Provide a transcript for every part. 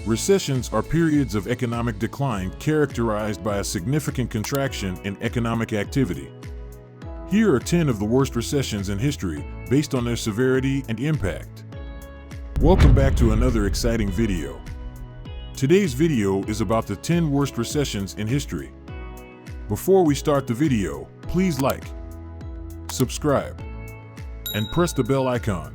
Recessions are periods of economic decline characterized by a significant contraction in economic activity. Here are 10 of the worst recessions in history based on their severity and impact. Welcome back to another exciting video. Today's video is about the 10 worst recessions in history. Before we start the video, please like, subscribe, and press the bell icon.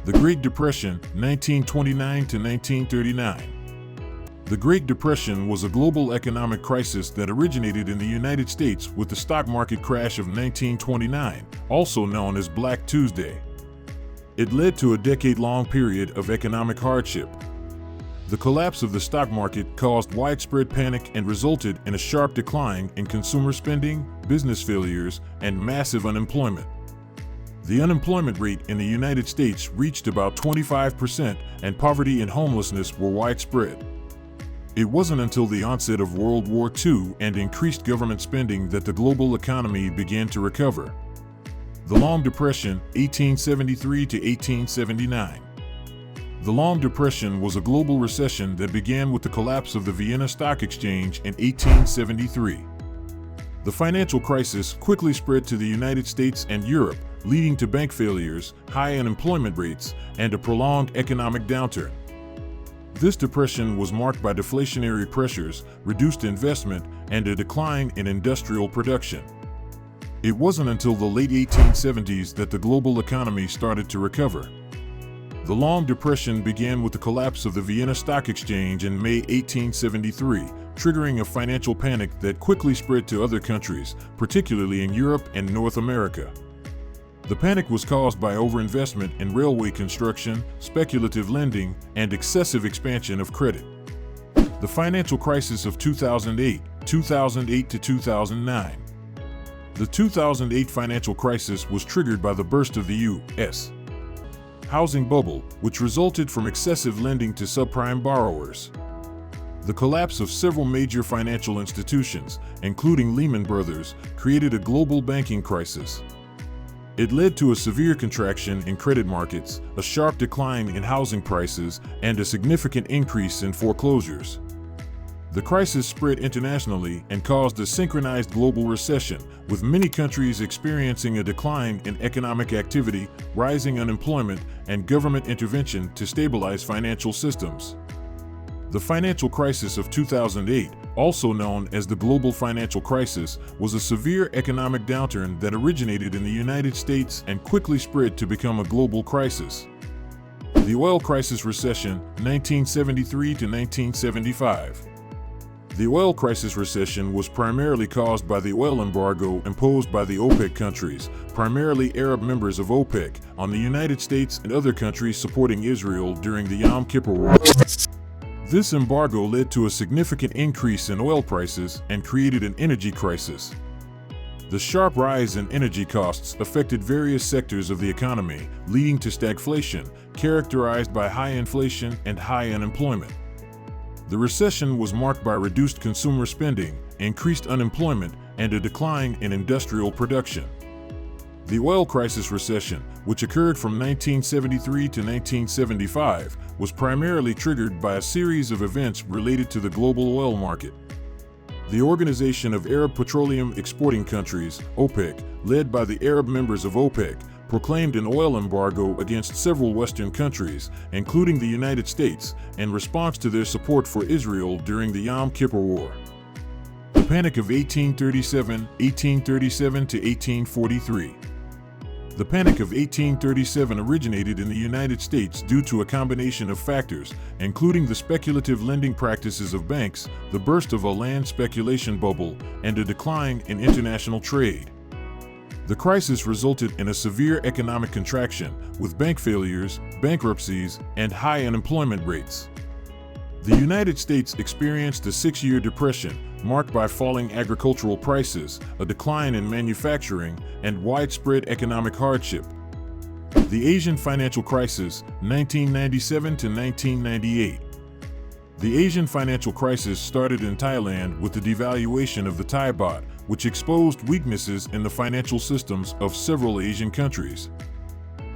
The Great Depression, 1929 to 1939. The Great Depression was a global economic crisis that originated in the United States with the stock market crash of 1929, also known as Black Tuesday. It led to a decade-long period of economic hardship. The collapse of the stock market caused widespread panic and resulted in a sharp decline in consumer spending, business failures, and massive unemployment. The unemployment rate in the United States reached about 25%, and poverty and homelessness were widespread. It wasn't until the onset of World War II and increased government spending that the global economy began to recover. The Long Depression, 1873 to 1879. The Long Depression was a global recession that began with the collapse of the Vienna Stock Exchange in 1873. The financial crisis quickly spread to the United States and Europe, leading to bank failures, high unemployment rates, and a prolonged economic downturn. This depression was marked by deflationary pressures, reduced investment, and a decline in industrial production. It wasn't until the late 1870s that the global economy started to recover. The Long Depression began with the collapse of the Vienna Stock Exchange in May 1873, triggering a financial panic that quickly spread to other countries, particularly in Europe and North America. The panic was caused by overinvestment in railway construction, speculative lending, and excessive expansion of credit. The financial crisis of 2008 to 2009. The 2008 financial crisis was triggered by the burst of the U.S. housing bubble, which resulted from excessive lending to subprime borrowers. The collapse of several major financial institutions, including Lehman Brothers, created a global banking crisis. It led to a severe contraction in credit markets, a sharp decline in housing prices, and a significant increase in foreclosures. The crisis spread internationally and caused a synchronized global recession, with many countries experiencing a decline in economic activity, rising unemployment, and government intervention to stabilize financial systems. The financial crisis of 2008, also known as the global financial crisis, was a severe economic downturn that originated in the United States and quickly spread to become a global crisis. The Oil Crisis Recession, 1973 to 1975. The Oil Crisis Recession was primarily caused by the oil embargo imposed by the OPEC countries, primarily Arab members of OPEC, on the United States and other countries supporting Israel during the Yom Kippur War. This embargo led to a significant increase in oil prices and created an energy crisis. The sharp rise in energy costs affected various sectors of the economy, leading to stagflation, characterized by high inflation and high unemployment. The recession was marked by reduced consumer spending, increased unemployment, and a decline in industrial production. The Oil Crisis Recession, which occurred from 1973 to 1975, was primarily triggered by a series of events related to the global oil market. The Organization of Arab Petroleum Exporting Countries, OPEC, led by the Arab members of OPEC, proclaimed an oil embargo against several Western countries, including the United States, in response to their support for Israel during the Yom Kippur War. The Panic of 1837 to 1843. The Panic of 1837 originated in the United States due to a combination of factors, including the speculative lending practices of banks, the burst of a land speculation bubble, and a decline in international trade. The crisis resulted in a severe economic contraction, with bank failures, bankruptcies, and high unemployment rates. The United States experienced a 6-year depression, marked by falling agricultural prices, a decline in manufacturing, and widespread economic hardship. The Asian Financial Crisis, 1997 to 1998. The Asian financial crisis started in Thailand with the devaluation of the Thai baht, which exposed weaknesses in the financial systems of several Asian countries.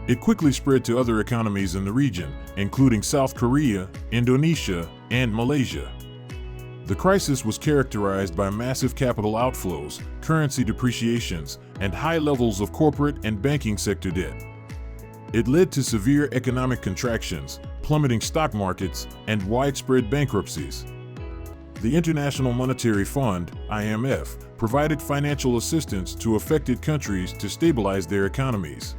It quickly spread to other economies in the region, including South Korea, Indonesia, and Malaysia. The crisis was characterized by massive capital outflows, currency depreciations, and high levels of corporate and banking sector debt. It led to severe economic contractions, plummeting stock markets, and widespread bankruptcies. The International Monetary Fund, IMF, provided financial assistance to affected countries to stabilize their economies.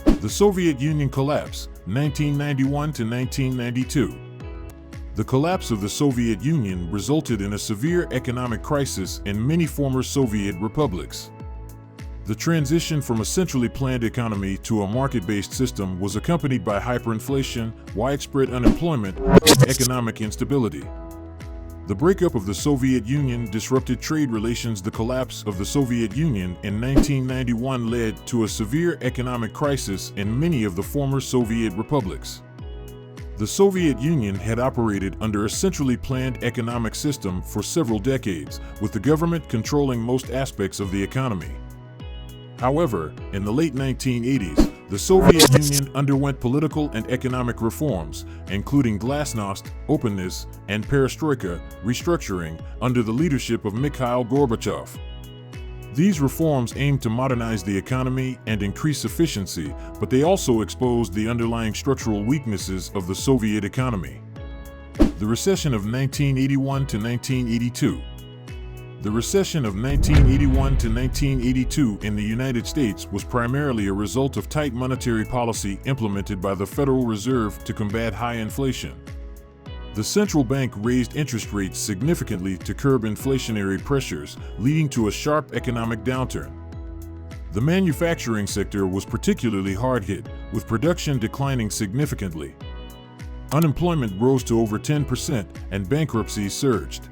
The Soviet Union collapse, 1991 to 1992. The collapse of the Soviet Union resulted in a severe economic crisis in many former Soviet republics. The transition from a centrally planned economy to a market-based system was accompanied by hyperinflation, widespread unemployment, and economic instability. The breakup of the Soviet Union disrupted trade relations. The collapse of the Soviet Union in 1991 led to a severe economic crisis in many of the former Soviet republics. The Soviet Union had operated under a centrally planned economic system for several decades, with the government controlling most aspects of the economy. However, in the late 1980s, the Soviet Union underwent political and economic reforms, including glasnost, openness, and perestroika, restructuring, under the leadership of Mikhail Gorbachev. These reforms aimed to modernize the economy and increase efficiency, but they also exposed the underlying structural weaknesses of the Soviet economy. The recession of 1981 to 1982. The recession of 1981 to 1982 in the United States was primarily a result of tight monetary policy implemented by the Federal Reserve to combat high inflation. The central bank raised interest rates significantly to curb inflationary pressures, leading to a sharp economic downturn. The manufacturing sector was particularly hard hit, with production declining significantly. Unemployment rose to over 10% and bankruptcies surged.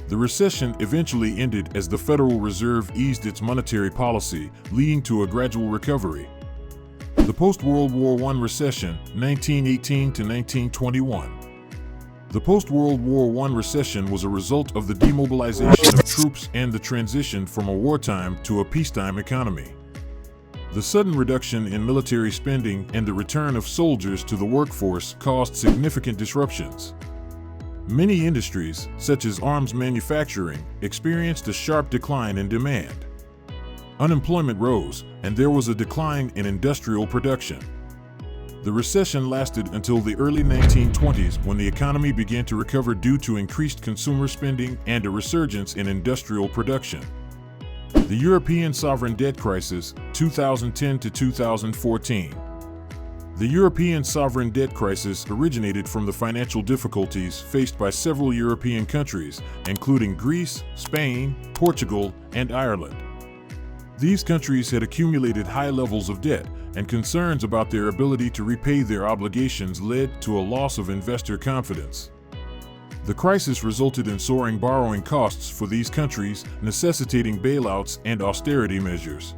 The recession eventually ended as the Federal Reserve eased its monetary policy, leading to a gradual recovery. The post-World War I recession, 1918 to 1921. The post-World War I recession was a result of the demobilization of troops and the transition from a wartime to a peacetime economy. The sudden reduction in military spending and the return of soldiers to the workforce caused significant disruptions. Many industries, such as arms manufacturing, experienced a sharp decline in demand. Unemployment rose, and there was a decline in industrial production. The recession lasted until the early 1920s, when the economy began to recover due to increased consumer spending and a resurgence in industrial production. The European sovereign debt crisis, 2010 to 2014. The European sovereign debt crisis originated from the financial difficulties faced by several European countries, including Greece, Spain, Portugal, and Ireland. These countries had accumulated high levels of debt, and concerns about their ability to repay their obligations led to a loss of investor confidence. The crisis resulted in soaring borrowing costs for these countries, necessitating bailouts and austerity measures.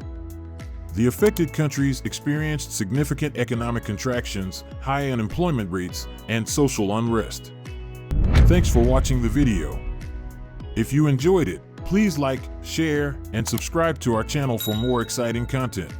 The affected countries experienced significant economic contractions, high unemployment rates, and social unrest. Thanks for watching the video. If you enjoyed it, please like, share, and subscribe to our channel for more exciting content.